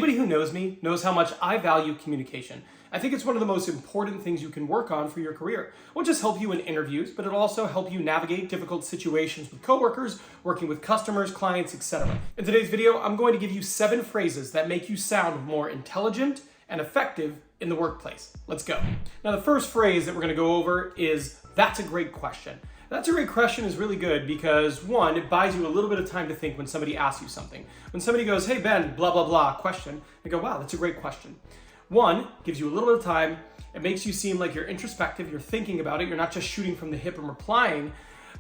Anybody who knows me knows how much I value communication. I think it's one of the most important things you can work on for your career. It won't just help you in interviews, but it'll also help you navigate difficult situations with coworkers, working with customers, clients, etc. In today's video, I'm going to give you 7 phrases that make you sound more intelligent and effective in the workplace. Let's go. Now, the first phrase that we're going to go over is, "That's a great question." That's a great question is really good because, one, it buys you a little bit of time to think when somebody asks you something. When somebody goes, "Hey Ben, blah, blah, blah, question," you go, "Wow, that's a great question." One, gives you a little bit of time. It makes you seem like you're introspective, you're thinking about it, you're not just shooting from the hip and replying,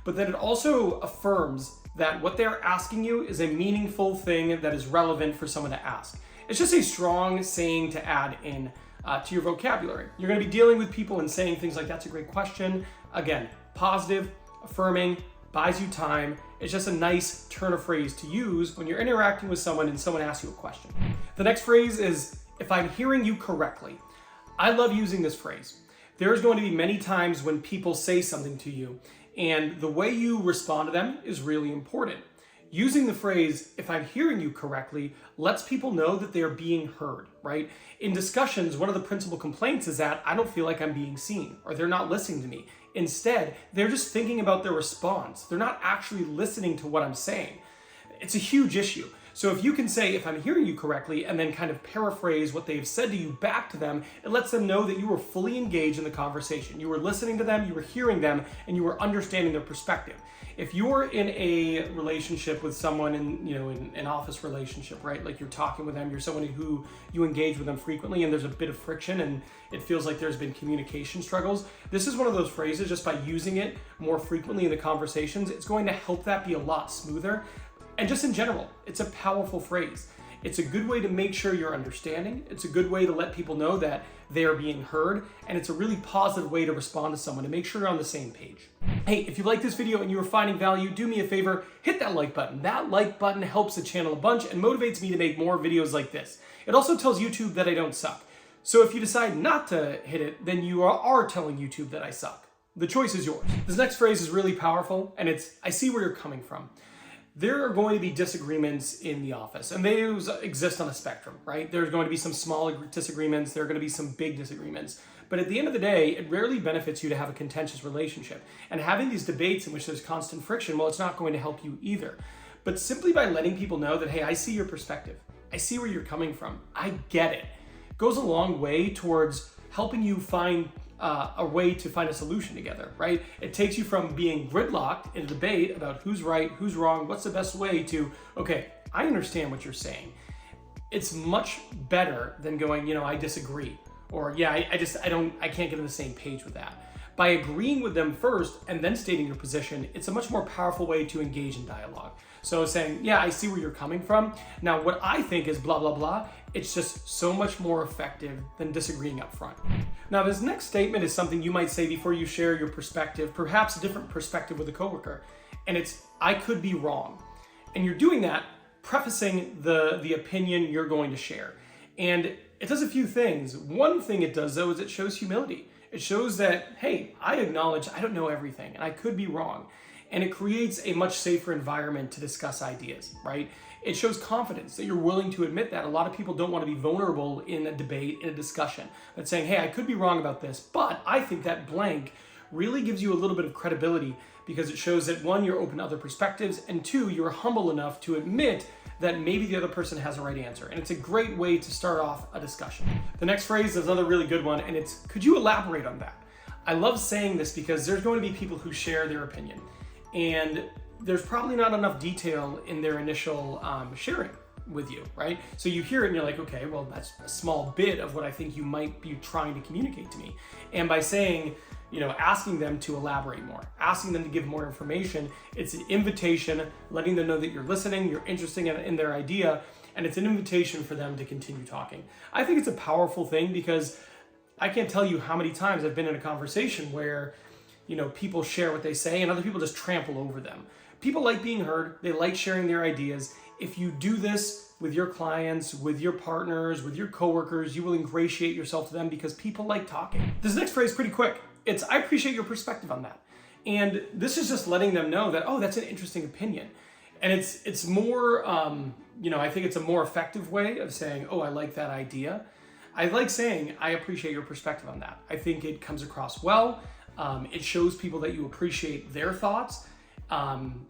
but then it also affirms that what they're asking you is a meaningful thing that is relevant for someone to ask. It's just a strong saying to add in to your vocabulary. You're gonna be dealing with people and saying things like, "That's a great question." Again, positive, affirming, buys you time. It's just a nice turn of phrase to use when you're interacting with someone and someone asks you a question. The next phrase is, "If I'm hearing you correctly." I love using this phrase. There's going to be many times when people say something to you and the way you respond to them is really important. Using the phrase, "if I'm hearing you correctly," lets people know that they're being heard, right? In discussions, one of the principal complaints is that I don't feel like I'm being seen or they're not listening to me. Instead, they're just thinking about their response. They're not actually listening to what I'm saying. It's a huge issue. So if you can say, "if I'm hearing you correctly," and then kind of paraphrase what they've said to you back to them, it lets them know that you were fully engaged in the conversation. You were listening to them, you were hearing them, and you were understanding their perspective. If you're in a relationship with someone in an office relationship, right? Like you're talking with them, you're someone who you engage with them frequently and there's a bit of friction and it feels like there's been communication struggles. This is one of those phrases, just by using it more frequently in the conversations, it's going to help that be a lot smoother. And just in general, it's a powerful phrase. It's a good way to make sure you're understanding. It's a good way to let people know that they are being heard. And it's a really positive way to respond to someone to make sure you're on the same page. Hey, if you like this video and you are finding value, do me a favor, hit that like button. That like button helps the channel a bunch and motivates me to make more videos like this. It also tells YouTube that I don't suck. So if you decide not to hit it, then you are telling YouTube that I suck. The choice is yours. This next phrase is really powerful and it's, "I see where you're coming from." There are going to be disagreements in the office, and those exist on a spectrum, right? There's going to be some small disagreements, there are going to be some big disagreements. But at the end of the day, it rarely benefits you to have a contentious relationship. And having these debates in which there's constant friction, well, it's not going to help you either. But simply by letting people know that, "Hey, I see your perspective. I see where you're coming from. I get it," goes a long way towards helping you find a way to find a solution together, right? It takes you from being gridlocked in a debate about who's right, who's wrong, what's the best way to, "Okay, I understand what you're saying." It's much better than going, "I disagree," or "Yeah, I can't get on the same page with that." By agreeing with them first and then stating your position, it's a much more powerful way to engage in dialogue. So saying, "Yeah, I see where you're coming from. Now, what I think is blah, blah, blah," it's just so much more effective than disagreeing up front. Now, this next statement is something you might say before you share your perspective, perhaps a different perspective with a coworker. And it's, "I could be wrong." And you're doing that, prefacing the opinion you're going to share. And it does a few things. One thing it does, though, is it shows humility. It shows that, hey, I acknowledge I don't know everything and I could be wrong. And it creates a much safer environment to discuss ideas, right? It shows confidence that you're willing to admit that. A lot of people don't want to be vulnerable in a debate, in a discussion. But saying, "Hey, I could be wrong about this, but I think that blank," really gives you a little bit of credibility because it shows that, one, you're open to other perspectives, and two, you're humble enough to admit that maybe the other person has a right answer. And it's a great way to start off a discussion. The next phrase is another really good one, and it's, "Could you elaborate on that?" I love saying this because there's going to be people who share their opinion, and there's probably not enough detail in their initial sharing with you, right? So you hear it and you're like, "Okay, well, that's a small bit of what I think you might be trying to communicate to me." And by saying, asking them to elaborate more, asking them to give more information, it's an invitation, letting them know that you're listening, you're interested in their idea, and it's an invitation for them to continue talking. I think it's a powerful thing because I can't tell you how many times I've been in a conversation where people share what they say and other people just trample over them. People like being heard. They like sharing their ideas. If you do this with your clients, with your partners, with your coworkers, you will ingratiate yourself to them because people like talking. This next phrase is pretty quick. It's, "I appreciate your perspective on that." And this is just letting them know that, oh, that's an interesting opinion. And it's more, I think it's a more effective way of saying, oh, I like that idea. I like saying, I appreciate your perspective on that. I think it comes across well. It shows people that you appreciate their thoughts.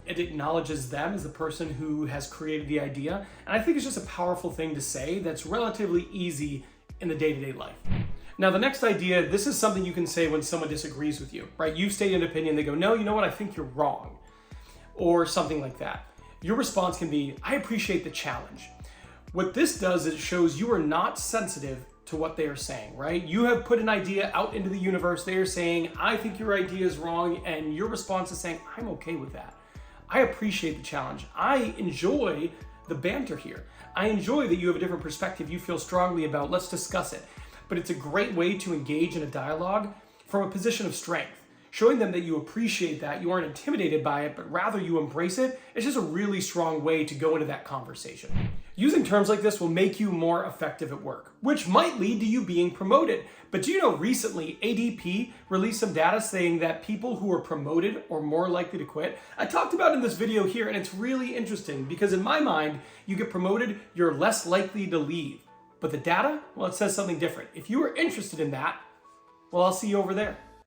It acknowledges them as the person who has created the idea. And I think it's just a powerful thing to say that's relatively easy in the day-to-day life. Now, the next idea, this is something you can say when someone disagrees with you, right? You've stated an opinion, they go, no, you know what, I think you're wrong, or something like that. Your response can be, I appreciate the challenge. What this does is it shows you are not sensitive to what they are saying, right? You have put an idea out into the universe. They are saying, I think your idea is wrong. And your response is saying, I'm okay with that. I appreciate the challenge. I enjoy the banter here. I enjoy that you have a different perspective you feel strongly about. Let's discuss it. But it's a great way to engage in a dialogue from a position of strength. Showing them that you appreciate that, you aren't intimidated by it, but rather you embrace it. It's just a really strong way to go into that conversation. Using terms like this will make you more effective at work, which might lead to you being promoted. But do you know recently ADP released some data saying that people who are promoted are more likely to quit? I talked about it in this video here, and it's really interesting because in my mind, you get promoted, you're less likely to leave. But the data, well, it says something different. If you are interested in that, well, I'll see you over there.